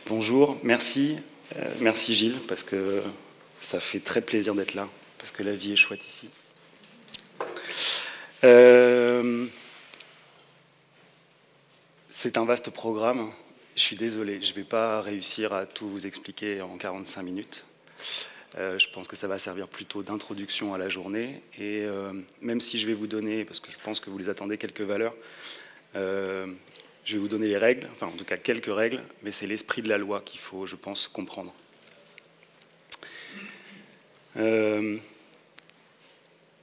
Bonjour, merci. Merci Gilles, parce que ça fait très plaisir d'être là, parce que la vie est chouette ici. C'est un vaste programme. Je suis désolé, je ne vais pas réussir à tout vous expliquer en 45 minutes. Je pense que ça va servir plutôt d'introduction à la journée. Et même si je vais vous donner, parce que je pense que vous les attendez, quelques valeurs, je vais vous donner les règles, enfin en tout cas quelques règles, mais c'est l'esprit de la loi qu'il faut, je pense, comprendre. On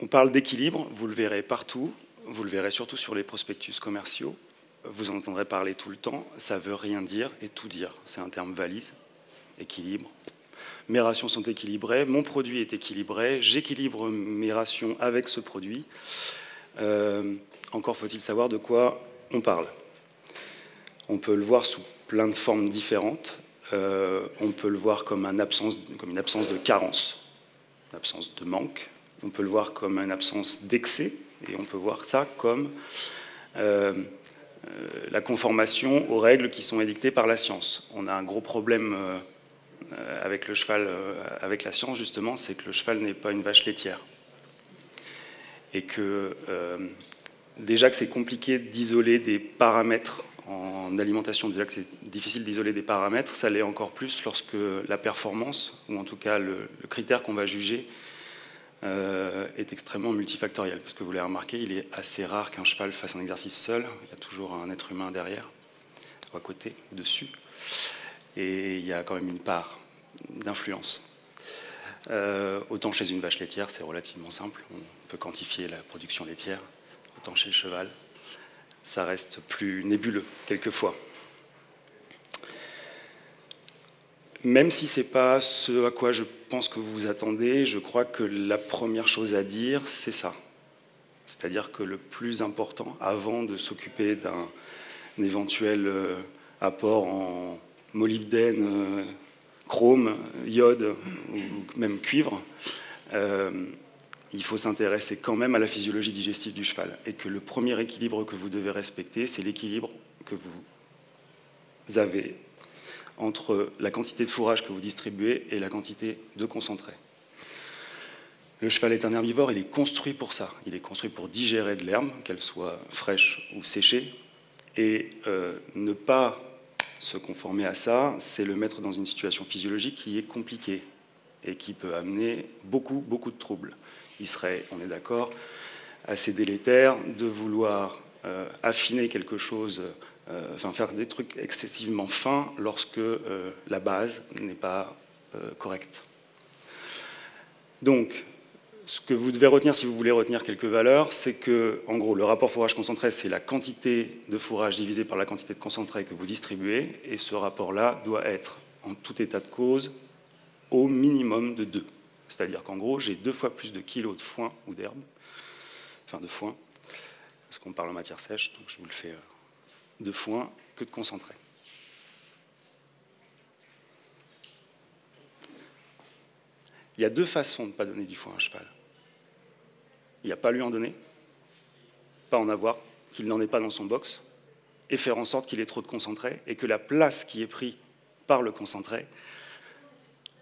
parle d'équilibre, vous le verrez partout, vous le verrez surtout sur les prospectus commerciaux. Vous en entendrez parler tout le temps, ça ne veut rien dire et tout dire. C'est un terme valise, équilibre. Mes rations sont équilibrées, mon produit est équilibré, j'équilibre mes rations avec ce produit. Encore faut-il savoir de quoi on parle. On peut le voir sous plein de formes différentes. On peut le voir comme une absence de carence, une absence de manque. On peut le voir comme une absence d'excès, et on peut voir ça comme la conformation aux règles qui sont édictées par la science. On a un gros problème avec le cheval, avec la science justement, c'est que le cheval n'est pas une vache laitière. Et que déjà que c'est compliqué d'isoler des paramètres en alimentation, déjà que c'est difficile d'isoler des paramètres, ça l'est encore plus lorsque la performance, ou en tout cas le critère qu'on va juger, est extrêmement multifactoriel. Parce que vous l'avez remarqué, il est assez rare qu'un cheval fasse un exercice seul. Il y a toujours un être humain derrière, ou à côté, ou dessus. Et il y a quand même une part d'influence. Autant chez une vache laitière, c'est relativement simple. On peut quantifier la production laitière. Autant chez le cheval, ça reste plus nébuleux, quelquefois. Même si ce n'est pas ce à quoi je pense que vous vous attendez, je crois que la première chose à dire, c'est ça. C'est-à-dire que le plus important, avant de s'occuper d'un éventuel apport en molybdène, chrome, iode ou même cuivre, il faut s'intéresser quand même à la physiologie digestive du cheval. Et que le premier équilibre que vous devez respecter, c'est l'équilibre que vous avez entre la quantité de fourrage que vous distribuez et la quantité de concentré. Le cheval est un herbivore, il est construit pour ça. Il est construit pour digérer de l'herbe, qu'elle soit fraîche ou séchée. Et ne pas se conformer à ça, c'est le mettre dans une situation physiologique qui est compliquée et qui peut amener beaucoup de troubles. Il serait, on est d'accord, assez délétère de vouloir affiner quelque chose, faire des trucs excessivement fins lorsque la base n'est pas correcte. Donc, ce que vous devez retenir, si vous voulez retenir quelques valeurs, c'est que, en gros, le rapport fourrage concentré, c'est la quantité de fourrage divisée par la quantité de concentré que vous distribuez, et ce rapport-là doit être, en tout état de cause, au minimum de 2. C'est-à-dire qu'en gros, j'ai 2 fois plus de kilos de foin ou d'herbe, enfin de foin, parce qu'on parle en matière sèche, donc je vous le fais de foin que de concentré. Il y a 2 façons de ne pas donner du foin à un cheval. Il n'y a pas lui en donner, pas en avoir, qu'il n'en ait pas dans son box, et faire en sorte qu'il ait trop de concentré, et que la place qui est prise par le concentré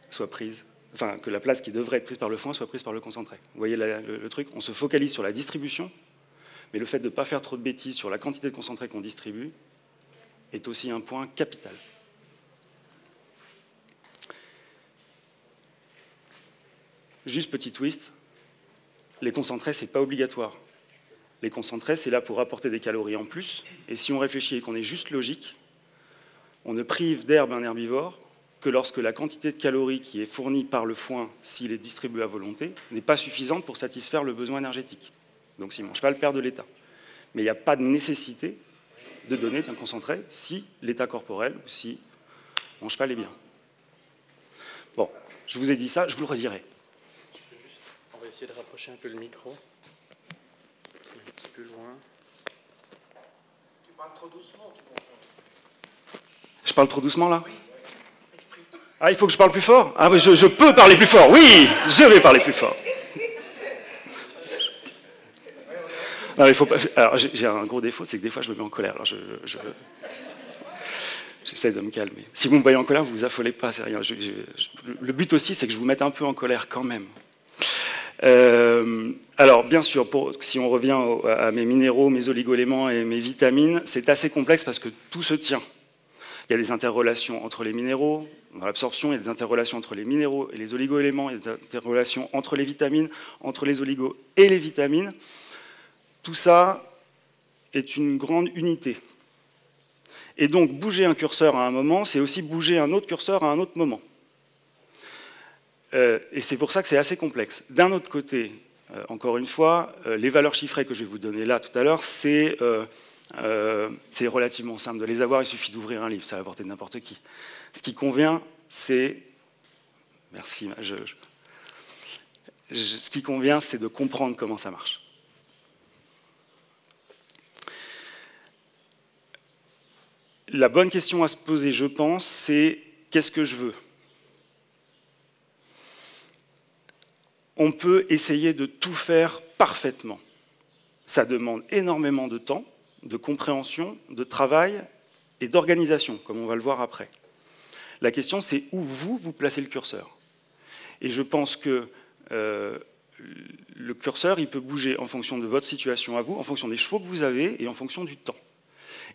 soit prise, enfin que la place qui devrait être prise par le foin soit prise par le concentré. Vous voyez le truc, on se focalise sur la distribution, mais le fait de ne pas faire trop de bêtises sur la quantité de concentré qu'on distribue est aussi un point capital. Juste petit twist, les concentrés, ce n'est pas obligatoire. Les concentrés, c'est là pour apporter des calories en plus, et si on réfléchit et qu'on est juste logique, on ne prive d'herbe un herbivore que lorsque la quantité de calories qui est fournie par le foin, s'il est distribué à volonté, n'est pas suffisante pour satisfaire le besoin énergétique. Donc si mon cheval perd de l'état. Mais il n'y a pas de nécessité de donner un concentré si l'état corporel ou si mon cheval est bien. Bon, je vous ai dit ça, je vous le redirai. On va essayer de rapprocher un peu le micro. Un petit peu loin. Tu parles trop doucement, tu comprends. Je parle trop doucement là ? Oui. Ah, il faut que je parle plus fort ? Ah, mais je peux parler plus fort, oui, je vais parler plus fort. Alors, il faut pas... Alors j'ai un gros défaut, c'est que des fois je me mets en colère. Alors J'essaie de me calmer. Si vous me voyez en colère, vous vous affolez pas, c'est rien. Le but aussi, c'est que je vous mette un peu en colère quand même. Alors, bien sûr, si on revient à mes minéraux, mes oligo-éléments et mes vitamines, c'est assez complexe parce que tout se tient. Il y a des interrelations entre les minéraux, dans l'absorption, il y a des interrelations entre les minéraux et les oligo-éléments, il y a des interrelations entre les vitamines, entre les oligos et les vitamines. Tout ça est une grande unité. Et donc, bouger un curseur à un moment, c'est aussi bouger un autre curseur à un autre moment. Et c'est pour ça que c'est assez complexe. D'un autre côté, encore une fois, les valeurs chiffrées que je vais vous donner là tout à l'heure, c'est relativement simple de les avoir, il suffit d'ouvrir un livre, ça va apporter de n'importe qui. Ce qui convient, c'est... Merci, ce qui convient, c'est de comprendre comment ça marche. La bonne question à se poser, je pense, c'est qu'est-ce que je veux? On peut essayer de tout faire parfaitement. Ça demande énormément de temps, de compréhension, de travail et d'organisation, comme on va le voir après. La question, c'est où vous placez le curseur. Et je pense que le curseur, il peut bouger en fonction de votre situation à vous, en fonction des chevaux que vous avez et en fonction du temps.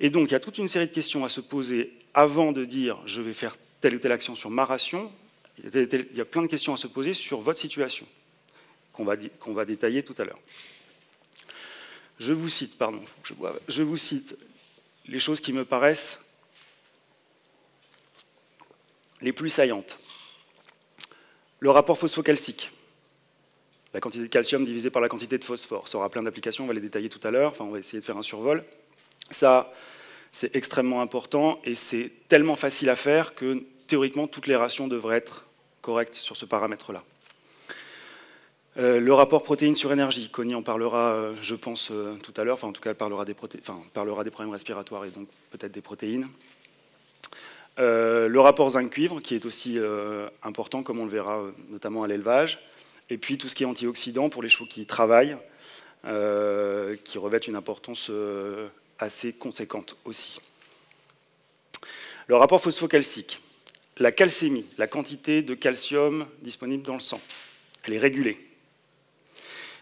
Et donc, il y a toute une série de questions à se poser avant de dire « je vais faire telle ou telle action sur ma ration ». Il y a plein de questions à se poser sur votre situation, qu'on va détailler tout à l'heure. Je vous cite, pardon, faut que je boive. Je vous cite les choses qui me paraissent les plus saillantes. Le rapport phosphocalcique, la quantité de calcium divisée par la quantité de phosphore. Ça aura plein d'applications, on va les détailler tout à l'heure, enfin on va essayer de faire un survol. Ça, c'est extrêmement important et c'est tellement facile à faire que théoriquement toutes les rations devraient être correctes sur ce paramètre-là. Le rapport protéines sur énergie, Connie en parlera, je pense, tout à l'heure, enfin en tout cas elle parlera des problèmes respiratoires et donc peut-être des protéines. Le rapport zinc-cuivre, qui est aussi important, comme on le verra notamment à l'élevage. Et puis tout ce qui est antioxydant pour les chevaux qui travaillent, qui revêtent une importance assez conséquente aussi. Le rapport phosphocalcique, la calcémie, la quantité de calcium disponible dans le sang, elle est régulée.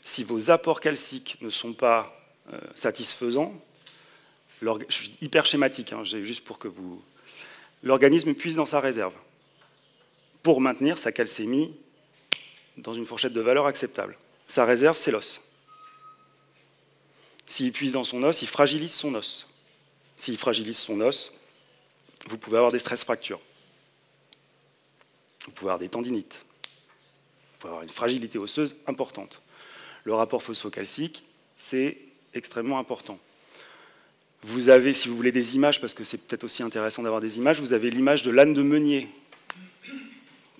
Si vos apports calciques ne sont pas satisfaisants, je suis hyper schématique, hein, juste pour que vous... L'organisme puise dans sa réserve pour maintenir sa calcémie dans une fourchette de valeur acceptable. Sa réserve, c'est l'os. S'il puise dans son os, il fragilise son os. S'il fragilise son os, vous pouvez avoir des stress-fractures. Vous pouvez avoir des tendinites. Vous pouvez avoir une fragilité osseuse importante. Le rapport phosphocalcique, c'est extrêmement important. Vous avez, si vous voulez des images, parce que c'est peut-être aussi intéressant d'avoir des images, vous avez l'image de l'âne de Meunier,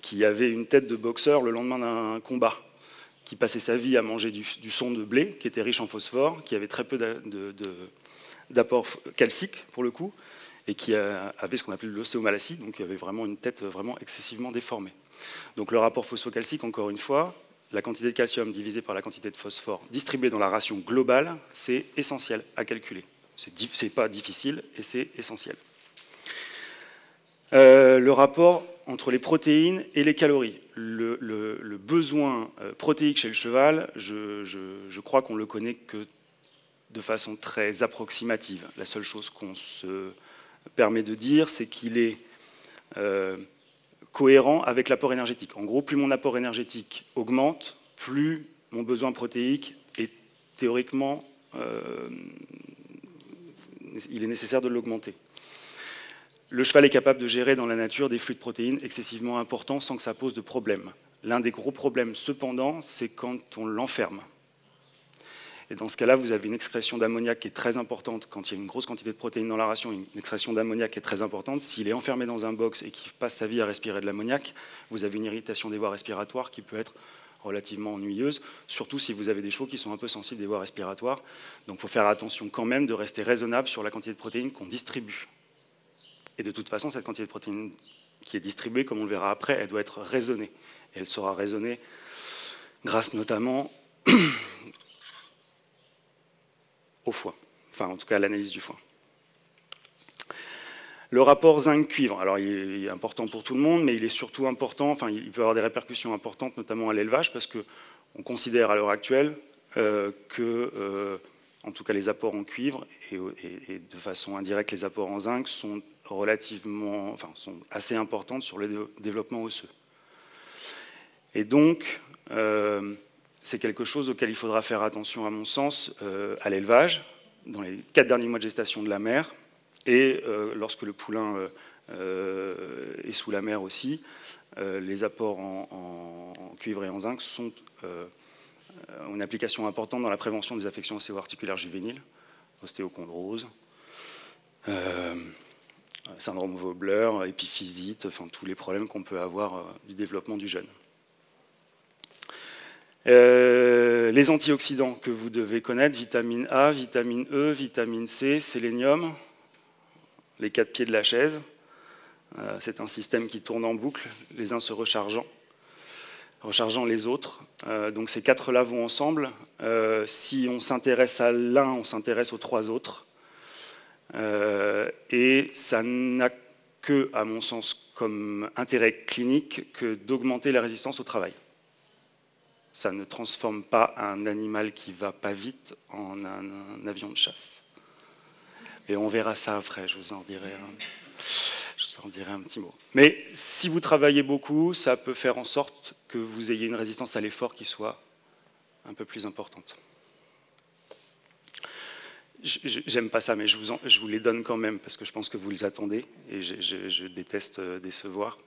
qui avait une tête de boxeur le lendemain d'un combat, qui passait sa vie à manger du son de blé, qui était riche en phosphore, qui avait très peu d'apport calcique, pour le coup, et qui avait ce qu'on appelait l'ostéomalacie, donc qui avait vraiment une tête vraiment excessivement déformée. Donc le rapport phosphocalcique, encore une fois, la quantité de calcium divisée par la quantité de phosphore distribuée dans la ration globale, c'est essentiel à calculer. C'est pas difficile et c'est essentiel. Le rapport entre les protéines et les calories. Le besoin protéique chez le cheval, je crois qu'on le connaît que de façon très approximative. La seule chose qu'on se permet de dire, c'est qu'il est cohérent avec l'apport énergétique. En gros, plus mon apport énergétique augmente, plus mon besoin protéique est théoriquement... il est nécessaire de l'augmenter. Le cheval est capable de gérer dans la nature des flux de protéines excessivement importants sans que ça pose de problème. L'un des gros problèmes, cependant, c'est quand on l'enferme. Et dans ce cas-là, vous avez une excrétion d'ammoniac qui est très importante. Quand il y a une grosse quantité de protéines dans la ration, une excrétion d'ammoniac qui est très importante. S'il est enfermé dans un box et qu'il passe sa vie à respirer de l'ammoniac, vous avez une irritation des voies respiratoires qui peut être relativement ennuyeuse, surtout si vous avez des chevaux qui sont un peu sensibles des voies respiratoires. Donc il faut faire attention quand même de rester raisonnable sur la quantité de protéines qu'on distribue. Et de toute façon, cette quantité de protéines qui est distribuée, comme on le verra après, elle doit être raisonnée. Et elle sera raisonnée grâce notamment au foie, enfin en tout cas à l'analyse du foie. Le rapport zinc-cuivre, alors il est important pour tout le monde, mais il est surtout important, enfin il peut avoir des répercussions importantes, notamment à l'élevage, parce qu'on considère à l'heure actuelle que, en tout cas les apports en cuivre, et de façon indirecte les apports en zinc, sont sont assez importantes sur le développement osseux. Et donc, c'est quelque chose auquel il faudra faire attention, à mon sens, à l'élevage, dans les 4 derniers mois de gestation de la mère, et lorsque le poulain est sous la mer aussi, les apports en cuivre et en zinc sont une application importante dans la prévention des affections ostéo-articulaires juvéniles, ostéochondrose, syndrome Vobler, épiphysite, enfin tous les problèmes qu'on peut avoir du développement du jeune. Les antioxydants que vous devez connaître, vitamine A, vitamine E, vitamine C, sélénium, les 4 pieds de la chaise. C'est un système qui tourne en boucle, les uns se rechargeant les autres. Donc ces 4-là vont ensemble. Si on s'intéresse à l'un, on s'intéresse aux 3 autres. Et ça n'a que, à mon sens, comme intérêt clinique, que d'augmenter la résistance au travail. Ça ne transforme pas un animal qui va pas vite en un avion de chasse. Et on verra ça après, je vous en dirai un petit mot. Mais si vous travaillez beaucoup, ça peut faire en sorte que vous ayez une résistance à l'effort qui soit un peu plus importante. J'aime pas ça, mais je vous les donne quand même, parce que je pense que vous les attendez, et je déteste décevoir.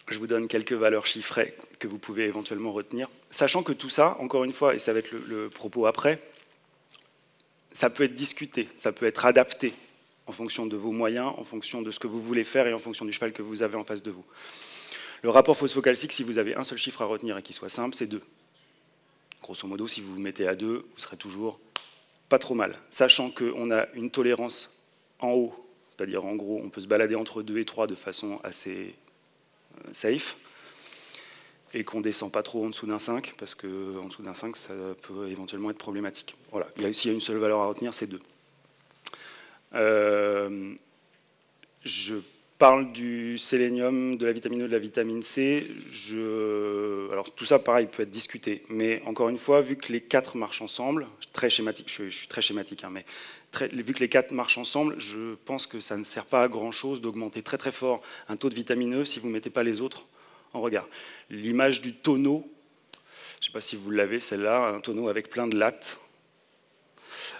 Je vous donne quelques valeurs chiffrées que vous pouvez éventuellement retenir. Sachant que tout ça, encore une fois, et ça va être le propos après, ça peut être discuté, ça peut être adapté en fonction de vos moyens, en fonction de ce que vous voulez faire et en fonction du cheval que vous avez en face de vous. Le rapport phosphocalcique, si vous avez un seul chiffre à retenir et qui soit simple, c'est 2. Grosso modo, si vous vous mettez à 2, vous serez toujours pas trop mal. Sachant qu'on a une tolérance en haut, c'est-à-dire en gros, on peut se balader entre 2 et 3 de façon assez safe, et qu'on ne descend pas trop en dessous d'un 5, parce qu'en dessous d'un 5, ça peut éventuellement être problématique. Voilà. S'il y a une seule valeur à retenir, c'est 2. Je parle du sélénium, de la vitamine E, de la vitamine C. Alors tout ça, pareil, peut être discuté. Mais encore une fois, vu que les 4 marchent ensemble, très schématique, je suis très schématique, hein, mais vu que les 4 marchent ensemble, je pense que ça ne sert pas à grand-chose d'augmenter très très fort un taux de vitamine E si vous ne mettez pas les autres en regard. L'image du tonneau, je ne sais pas si vous l'avez, celle-là, un tonneau avec plein de lattes.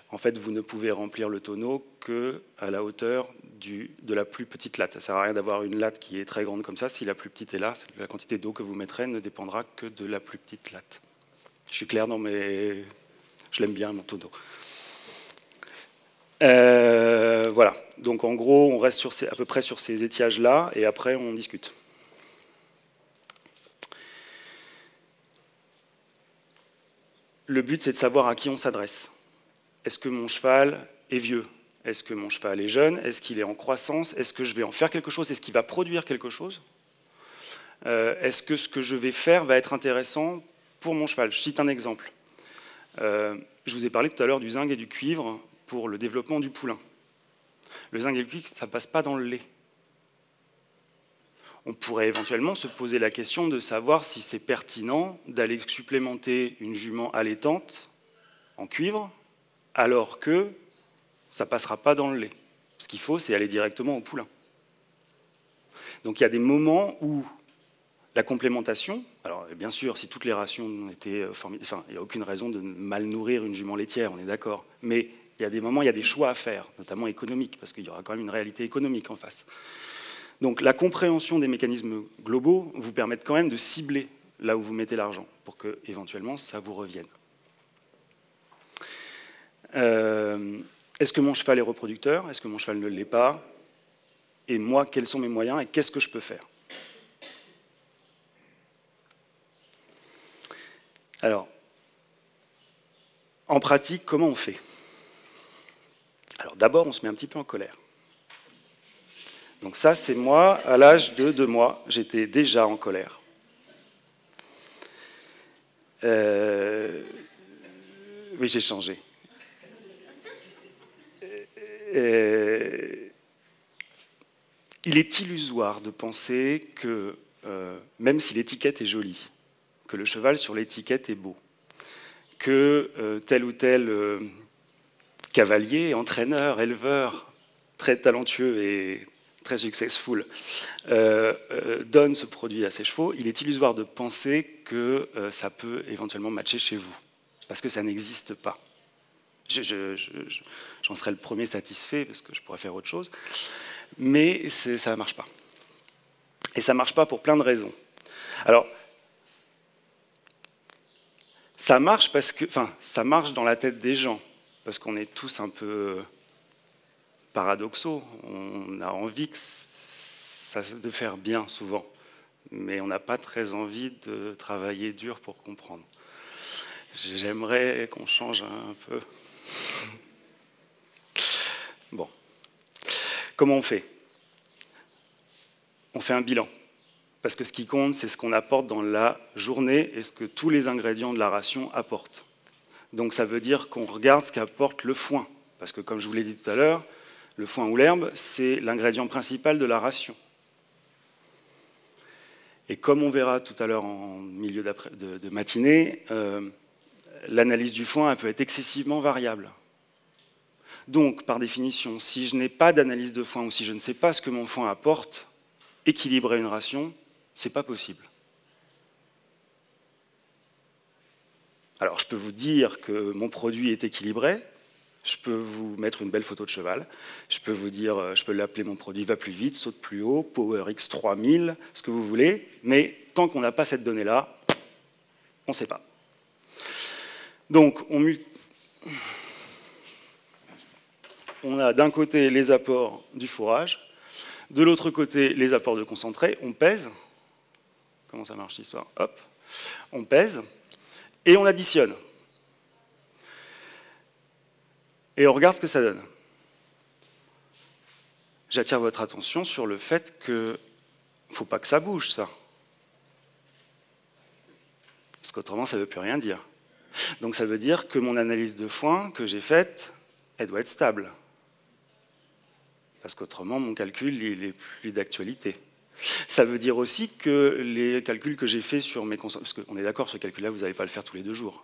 En fait, vous ne pouvez remplir le tonneau qu'à la hauteur de la plus petite latte. Ça ne sert à rien d'avoir une latte qui est très grande comme ça. Si la plus petite est là, la quantité d'eau que vous mettrez ne dépendra que de la plus petite latte. Je suis clair dans mes... Je l'aime bien, mon tonneau. Voilà. Donc en gros, on reste à peu près sur ces étiages-là, et après, on discute. Le but, c'est de savoir à qui on s'adresse. Est-ce que mon cheval est vieux? Est-ce que mon cheval est jeune? Est-ce qu'il est en croissance? Est-ce que je vais en faire quelque chose? Est-ce qu'il va produire quelque chose? Est-ce que ce que je vais faire va être intéressant pour mon cheval? Je cite un exemple. Je vous ai parlé tout à l'heure du zinc et du cuivre pour le développement du poulain. Le zinc et le cuivre, ça ne passe pas dans le lait. On pourrait éventuellement se poser la question de savoir si c'est pertinent d'aller supplémenter une jument allaitante en cuivre, alors que ça ne passera pas dans le lait. Ce qu'il faut, c'est aller directement au poulain. Donc il y a des moments où la complémentation, alors bien sûr, si toutes les rations étaient formidables, enfin, il n'y a aucune raison de mal nourrir une jument laitière, on est d'accord, mais il y a des moments, il y a des choix à faire, notamment économiques, parce qu'il y aura quand même une réalité économique en face. Donc la compréhension des mécanismes globaux vous permet quand même de cibler là où vous mettez l'argent, pour que éventuellement ça vous revienne. Est-ce que mon cheval est reproducteur? Est-ce que mon cheval ne l'est pas? Et moi, quels sont mes moyens et qu'est-ce que je peux faire? Alors, en pratique, comment on fait? Alors d'abord, on se met un petit peu en colère. Donc ça, c'est moi, à l'âge de 2 mois, j'étais déjà en colère. Oui, j'ai changé. Il est illusoire de penser que, même si l'étiquette est jolie, que le cheval sur l'étiquette est beau, que tel ou tel cavalier, entraîneur, éleveur, très talentueux et très successful, donne ce produit à ses chevaux, il est illusoire de penser que ça peut éventuellement matcher chez vous, parce que ça n'existe pas. J'en serais le premier satisfait, parce que je pourrais faire autre chose, mais ça ne marche pas. Et ça ne marche pas pour plein de raisons. Alors, ça marche parce que, enfin, ça marche dans la tête des gens, parce qu'on est tous un peu paradoxaux. On a envie de faire bien souvent, mais on n'a pas très envie de travailler dur pour comprendre. J'aimerais qu'on change un peu. Bon. Comment on fait? On fait un bilan. Parce que ce qui compte, c'est ce qu'on apporte dans la journée et ce que tous les ingrédients de la ration apportent. Donc ça veut dire qu'on regarde ce qu'apporte le foin. Parce que comme je vous l'ai dit tout à l'heure, le foin ou l'herbe, c'est l'ingrédient principal de la ration. Et comme on verra tout à l'heure en milieu de matinée, l'analyse du foin elle peut être excessivement variable. Donc, par définition, si je n'ai pas d'analyse de foin ou si je ne sais pas ce que mon foin apporte, équilibrer une ration, ce n'est pas possible. Alors, je peux vous dire que mon produit est équilibré, je peux vous mettre une belle photo de cheval, je peux vous dire, je peux l'appeler mon produit va plus vite, saute plus haut, PowerX 3000, ce que vous voulez, mais tant qu'on n'a pas cette donnée-là, on ne sait pas. Donc, on a d'un côté les apports du fourrage, de l'autre côté les apports de concentré, on pèse. Comment ça marche l'histoire? Hop, on pèse et on additionne. Et on regarde ce que ça donne. J'attire votre attention sur le fait qu'il ne faut pas que ça bouge, ça. Parce qu'autrement, ça ne veut plus rien dire. Donc ça veut dire que mon analyse de foin que j'ai faite, elle doit être stable. Parce qu'autrement, mon calcul, il n'est plus d'actualité. Ça veut dire aussi que les calculs que j'ai faits sur mes concentrés, parce qu'on est d'accord, ce calcul-là, vous n'allez pas le faire tous les 2 jours.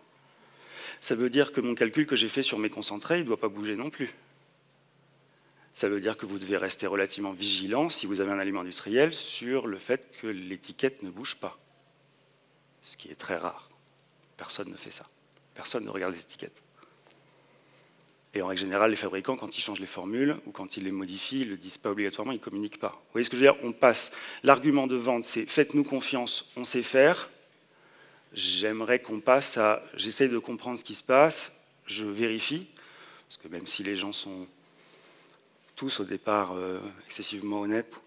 Ça veut dire que mon calcul que j'ai fait sur mes concentrés, il ne doit pas bouger non plus. Ça veut dire que vous devez rester relativement vigilant, si vous avez un aliment industriel, sur le fait que l'étiquette ne bouge pas. Ce qui est très rare. Personne ne fait ça. Personne ne regarde les étiquettes. Et en règle générale, les fabricants, quand ils changent les formules ou quand ils les modifient, ils ne le disent pas obligatoirement, ils ne communiquent pas. Vous voyez ce que je veux dire? On passe. L'argument de vente, c'est faites-nous confiance, on sait faire. J'aimerais qu'on passe à j'essaye de comprendre ce qui se passe, je vérifie, parce que même si les gens sont tous au départ excessivement honnêtes,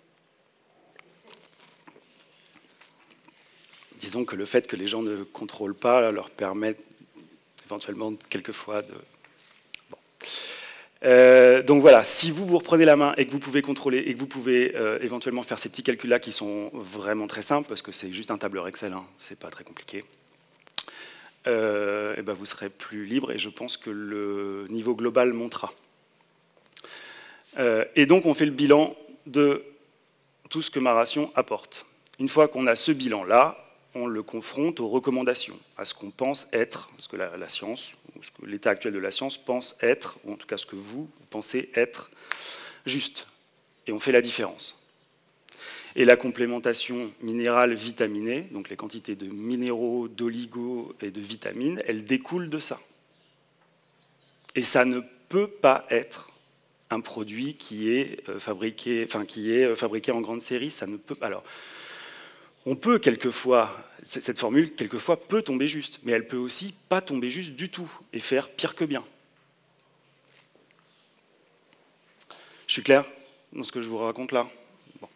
disons que le fait que les gens ne contrôlent pas leur permet éventuellement quelquefois de... donc voilà, si vous reprenez la main et que vous pouvez contrôler et que vous pouvez éventuellement faire ces petits calculs-là qui sont vraiment très simples, parce que c'est juste un tableur Excel, hein, c'est pas très compliqué, et ben vous serez plus libre et je pense que le niveau global montera. Et donc on fait le bilan de tout ce que ma ration apporte. Une fois qu'on a ce bilan-là, on le confronte aux recommandations, à ce qu'on pense être, ce que la science, ou ce que l'état actuel de la science pense être, ou en tout cas ce que vous pensez être juste. Et on fait la différence. Et la complémentation minérale vitaminée, donc les quantités de minéraux, d'oligos et de vitamines, elle découle de ça. Et ça ne peut pas être un produit qui est fabriqué en grande série. Ça ne peut. Alors, on peut quelquefois, cette formule quelquefois peut tomber juste, mais elle peut aussi pas tomber juste du tout et faire pire que bien. Je suis clair dans ce que je vous raconte là? Bon.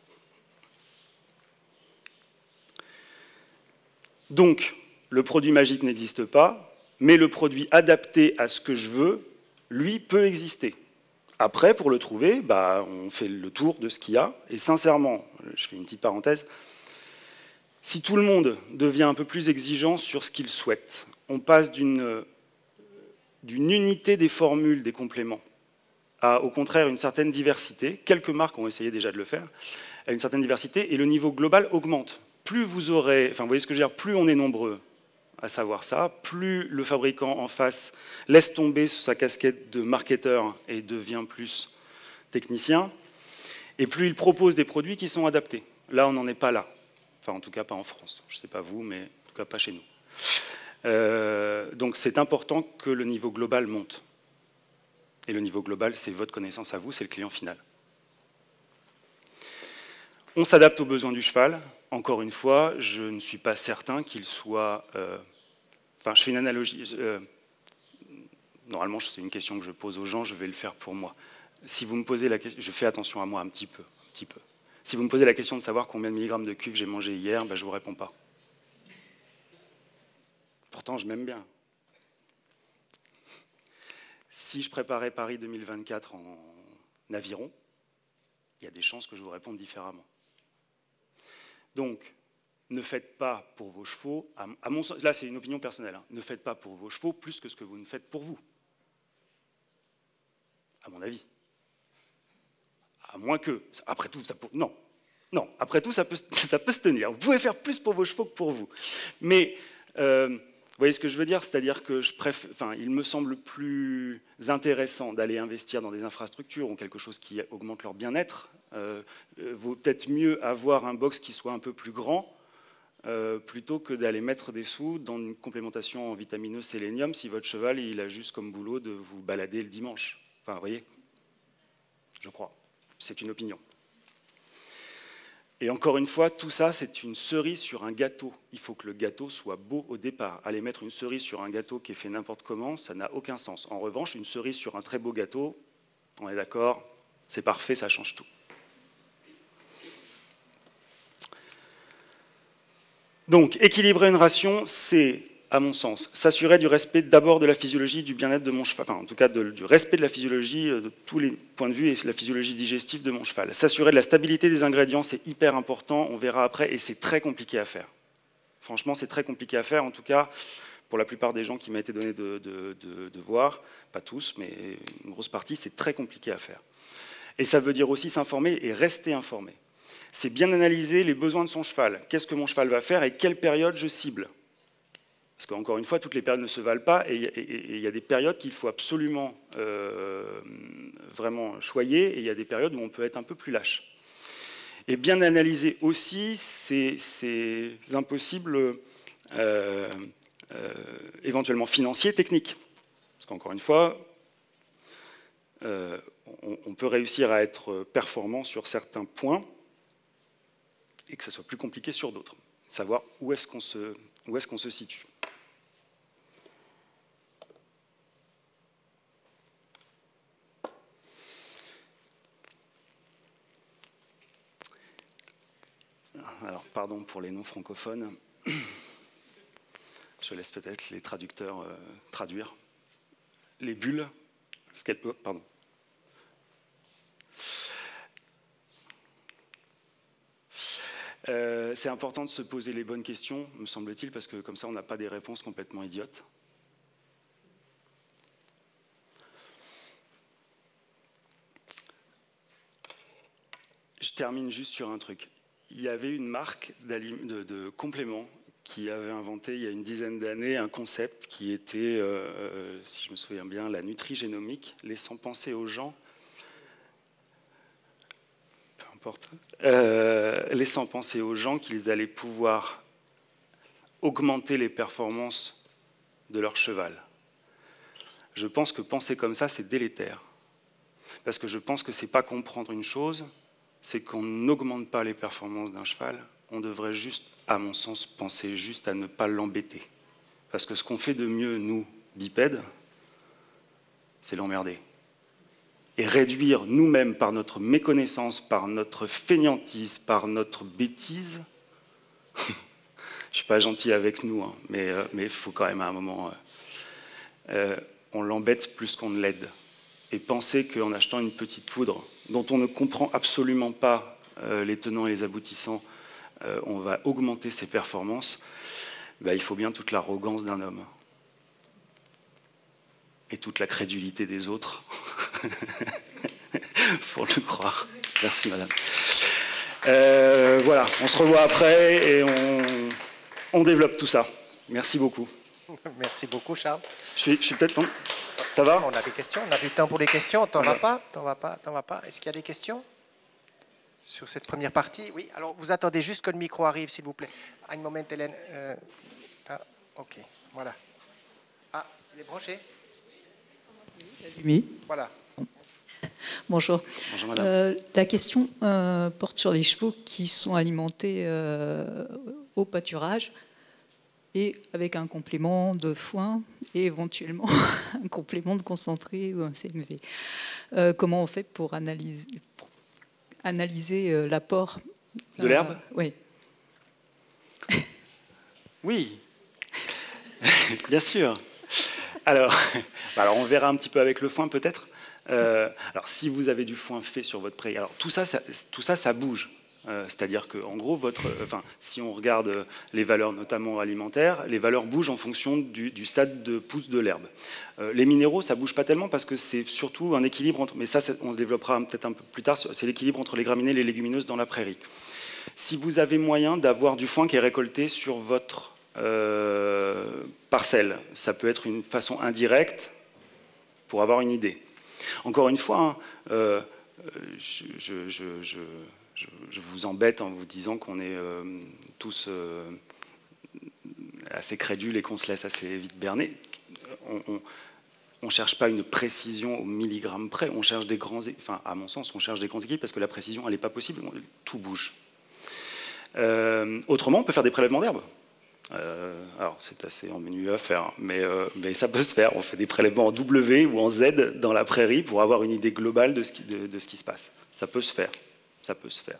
Donc, le produit magique n'existe pas, mais le produit adapté à ce que je veux, lui, peut exister. Après, pour le trouver, on fait le tour de ce qu'il y a, et sincèrement, je fais une petite parenthèse, si tout le monde devient un peu plus exigeant sur ce qu'il souhaite, on passe d'une unité des formules des compléments a au contraire une certaine diversité. Quelques marques ont essayé déjà de le faire, a une certaine diversité, et le niveau global augmente. Plus vous aurez, enfin vous voyez ce que je veux dire, plus on est nombreux à savoir ça, plus le fabricant en face laisse tomber sa casquette de marketeur et devient plus technicien, et plus il propose des produits qui sont adaptés. Là, on n'en est pas là. Enfin, en tout cas, pas en France. Je ne sais pas vous, mais en tout cas, pas chez nous. Donc, c'est important que le niveau global monte. Et le niveau global, c'est votre connaissance à vous, c'est le client final. On s'adapte aux besoins du cheval. Encore une fois, je ne suis pas certain qu'il soit... Enfin, je fais une analogie. Normalement, c'est une question que je pose aux gens, je vais le faire pour moi. Si vous me posez la question, je fais attention à moi un petit peu. Si vous me posez la question de savoir combien de milligrammes de cuve j'ai mangé hier, ben je ne vous réponds pas. Pourtant, je m'aime bien. Si je préparais Paris 2024 en aviron, il y a des chances que je vous réponde différemment. Donc, ne faites pas pour vos chevaux, à mon sens, là c'est une opinion personnelle, hein, ne faites pas pour vos chevaux plus que ce que vous ne faites pour vous. À mon avis. À moins que, après tout, ça peut, non, après tout, ça peut se tenir. Vous pouvez faire plus pour vos chevaux que pour vous. Mais, vous voyez ce que je veux dire? C'est-à-dire que il me semble plus intéressant d'aller investir dans des infrastructures ou quelque chose qui augmente leur bien-être. Vaut peut-être mieux avoir un box qui soit un peu plus grand, plutôt que d'aller mettre des sous dans une complémentation en vitamine sélénium si votre cheval il a juste comme boulot de vous balader le dimanche. Enfin, vous voyez, je crois. C'est une opinion. Et encore une fois, tout ça, c'est une cerise sur un gâteau. Il faut que le gâteau soit beau au départ. Aller mettre une cerise sur un gâteau qui est fait n'importe comment, ça n'a aucun sens. En revanche, une cerise sur un très beau gâteau, on est d'accord, c'est parfait, ça change tout. Donc, équilibrer une ration, c'est, à mon sens, s'assurer du respect d'abord de la physiologie, du bien-être de mon cheval, enfin en tout cas du respect de la physiologie, de tous les points de vue et de la physiologie digestive de mon cheval. S'assurer de la stabilité des ingrédients, c'est hyper important, on verra après, et c'est très compliqué à faire. Franchement, c'est très compliqué à faire, en tout cas, pour la plupart des gens qui m'a été donné de voir, pas tous, mais une grosse partie, c'est très compliqué à faire. Et ça veut dire aussi s'informer et rester informé. C'est bien analyser les besoins de son cheval. Qu'est-ce que mon cheval va faire et quelle période je cible? Parce qu'encore une fois, toutes les périodes ne se valent pas et il y a des périodes qu'il faut absolument vraiment choyer et il y a des périodes où on peut être un peu plus lâche. Et bien analyser aussi ces impossibles éventuellement financiers, techniques. Parce qu'encore une fois, on peut réussir à être performant sur certains points et que ça soit plus compliqué sur d'autres. Savoir où est-ce qu'on se situe. Alors, pardon pour les non-francophones. Je laisse peut-être les traducteurs traduire. Les bulles. Pardon. C'est important de se poser les bonnes questions, me semble-t-il, parce que comme ça, on n'a pas des réponses complètement idiotes. Je termine juste sur un truc. Il y avait une marque de compléments qui avait inventé il y a une dizaine d'années un concept qui était, si je me souviens bien, la nutrigénomique, laissant penser aux gens, peu importe, laissant penser aux gens qu'ils allaient pouvoir augmenter les performances de leur cheval. Je pense que penser comme ça, c'est délétère. Parce que je pense que c'est pas comprendre une chose, c'est qu'on n'augmente pas les performances d'un cheval, on devrait juste, à mon sens, penser juste à ne pas l'embêter. Parce que ce qu'on fait de mieux, nous, bipèdes, c'est l'emmerder. Et réduire nous-mêmes par notre méconnaissance, par notre fainéantise, par notre bêtise, je ne suis pas gentil avec nous, hein, mais il faut quand même à un moment, on l'embête plus qu'on ne l'aide. Et penser qu'en achetant une petite poudre, dont on ne comprend absolument pas les tenants et les aboutissants, on va augmenter ses performances, ben, il faut bien toute l'arrogance d'un homme. Et toute la crédulité des autres Faut le croire. Merci, madame. Voilà, on se revoit après et on développe tout ça. Merci beaucoup. Merci beaucoup, Charles. Je suis peut-être... Non, ça va? On a des questions, on a du temps pour les questions. T'en vas pas? T'en vas pas? T'en vas pas? Est-ce qu'il y a des questions sur cette première partie? Oui, alors vous attendez juste que le micro arrive, s'il vous plaît. Un moment, Hélène. Ok, voilà. Ah, il est branché? Oui. Voilà. Bonjour. Bonjour, madame. La question porte sur les chevaux qui sont alimentés au pâturage et avec un complément de foin et éventuellement un complément de concentré ou un CMV. Comment on fait pour analyser l'apport De l'herbe? Oui. Oui, bien sûr. Alors, on verra un petit peu avec le foin peut-être. Alors, si vous avez du foin fait sur votre prairie, alors tout ça, ça bouge. C'est-à-dire qu'en gros, si on regarde les valeurs notamment alimentaires, les valeurs bougent en fonction du stade de pousse de l'herbe. Les minéraux, ça bouge pas tellement parce que c'est surtout un équilibre entre, mais ça on se développera peut-être un peu plus tard, c'est l'équilibre entre les graminées et les légumineuses dans la prairie. Si vous avez moyen d'avoir du foin qui est récolté sur votre parcelle, ça peut être une façon indirecte pour avoir une idée. Encore une fois, je vous embête en vous disant qu'on est tous assez crédules et qu'on se laisse assez vite berner. On ne cherche pas une précision au milligramme près, on cherche des grands... Enfin, à mon sens, on cherche des grands équilibres parce que la précision, elle n'est pas possible, tout bouge. Autrement, on peut faire des prélèvements d'herbe. Alors, c'est assez ennuyeux à faire, mais ça peut se faire. On fait des prélèvements en W ou en Z dans la prairie pour avoir une idée globale de ce qui se passe. Ça peut se faire. Ça peut se faire.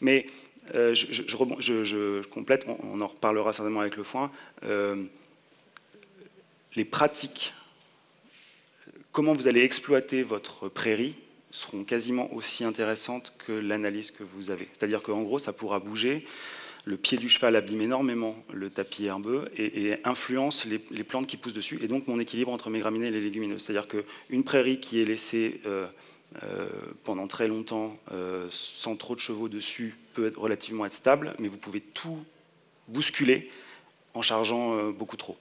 Mais je complète, on en reparlera certainement avec le foin. Les pratiques, comment vous allez exploiter votre prairie, seront quasiment aussi intéressantes que l'analyse que vous avez. C'est-à-dire qu'en gros, ça pourra bouger. Le pied du cheval abîme énormément le tapis herbeux et influence les plantes qui poussent dessus, et donc mon équilibre entre mes graminées et les légumineuses. C'est-à-dire qu'une prairie qui est laissée pendant très longtemps sans trop de chevaux dessus peut relativement être stable, mais vous pouvez tout bousculer en chargeant beaucoup trop.